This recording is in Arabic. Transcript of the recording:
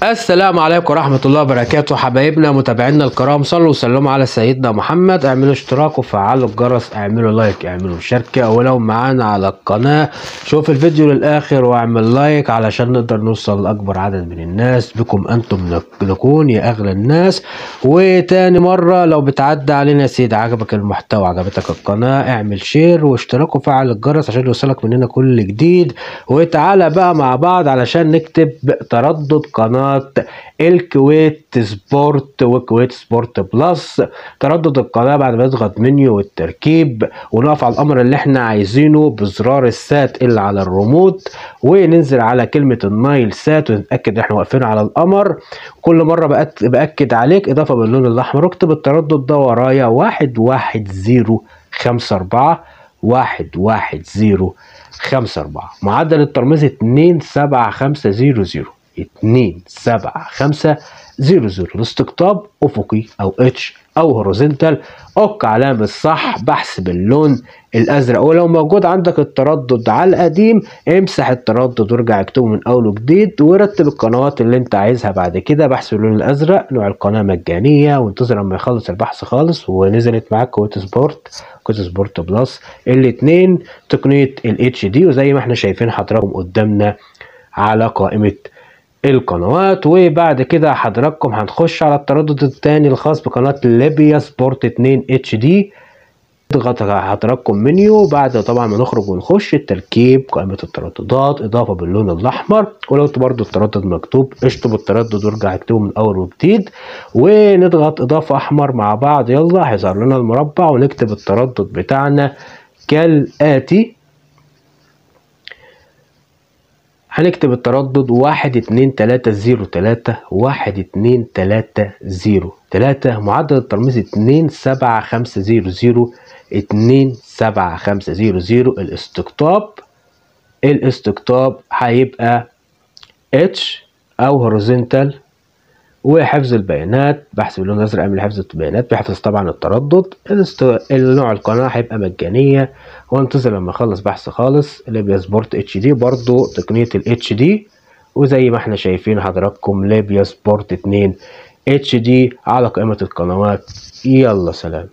السلام عليكم ورحمة الله وبركاته. حبايبنا متابعينا الكرام، صلوا وسلموا على سيدنا محمد. اعملوا اشتراك وفعلوا الجرس، اعملوا لايك، اعملوا مشاركة، ولو معانا على القناة شوف الفيديو للآخر واعمل لايك علشان نقدر نوصل لأكبر عدد من الناس. بكم أنتم نكون يا أغلى الناس. وتاني مرة، لو بتعدي علينا يا سيدي عجبك المحتوى، عجبتك القناة، اعمل شير واشتراك وفعل الجرس عشان يوصلك مننا كل جديد. وتعالى بقى مع بعض علشان نكتب تردد قناة الكويت سبورت وكويت سبورت بلس. تردد القناة بعد ما نضغط منيو والتركيب ونقف على الأمر اللي احنا عايزينه بزرار السات اللي على الريموت، وننزل على كلمة النايل سات ونتأكد احنا واقفين على القمر. كل مرة بأكد عليك إضافة باللون الأحمر. اكتب التردد ده ورايا: 11054 11054. معدل الترميز 27500 27500. الاستقطاب افقي او اتش او هوريزونتال. اوك علامة صح، بحث باللون الازرق. ولو موجود عندك التردد على القديم امسح التردد وارجع اكتبه من اول وجديد، ورتب القنوات اللي انت عايزها بعد كده. بحث باللون الازرق، نوع القناة مجانية، وانتظر لما يخلص البحث خالص. ونزلت معاك كويت سبورت، كويت سبورت بلس، الاتنين تقنية الاتش دي، وزي ما احنا شايفين حضراتكم قدامنا على قائمة القنوات. وبعد كده حضراتكم هنخش على التردد الثاني الخاص بقناة ليبيا سبورت 2 اتش دي. نضغط حضراتكم منيو بعد طبعا ما نخرج ونخش التركيب، قائمة الترددات، اضافة باللون الاحمر. ولو برضو التردد مكتوب اشطب التردد وارجع اكتبه من اول وجديد، ونضغط اضافة احمر مع بعض. يلا هيظهر لنا المربع ونكتب التردد بتاعنا كالآتي. هنكتب التردد 12303 12303. معدل الترميز 27500 27500. الاستقطاب هيبقى اتش او هوريزونتال. وحفظ البيانات، بحث باللون الازرق اعمل حفظ البيانات، بيحفظ طبعا التردد. النوع القناه هيبقى مجانيه، وانتظر لما اخلص بحث خالص. ليبيا سبورت اتش دي برضو تقنيه الاتش دي، وزي ما احنا شايفين حضراتكم ليبيا سبورت 2 اتش دي على قائمه القنوات. يلا سلام.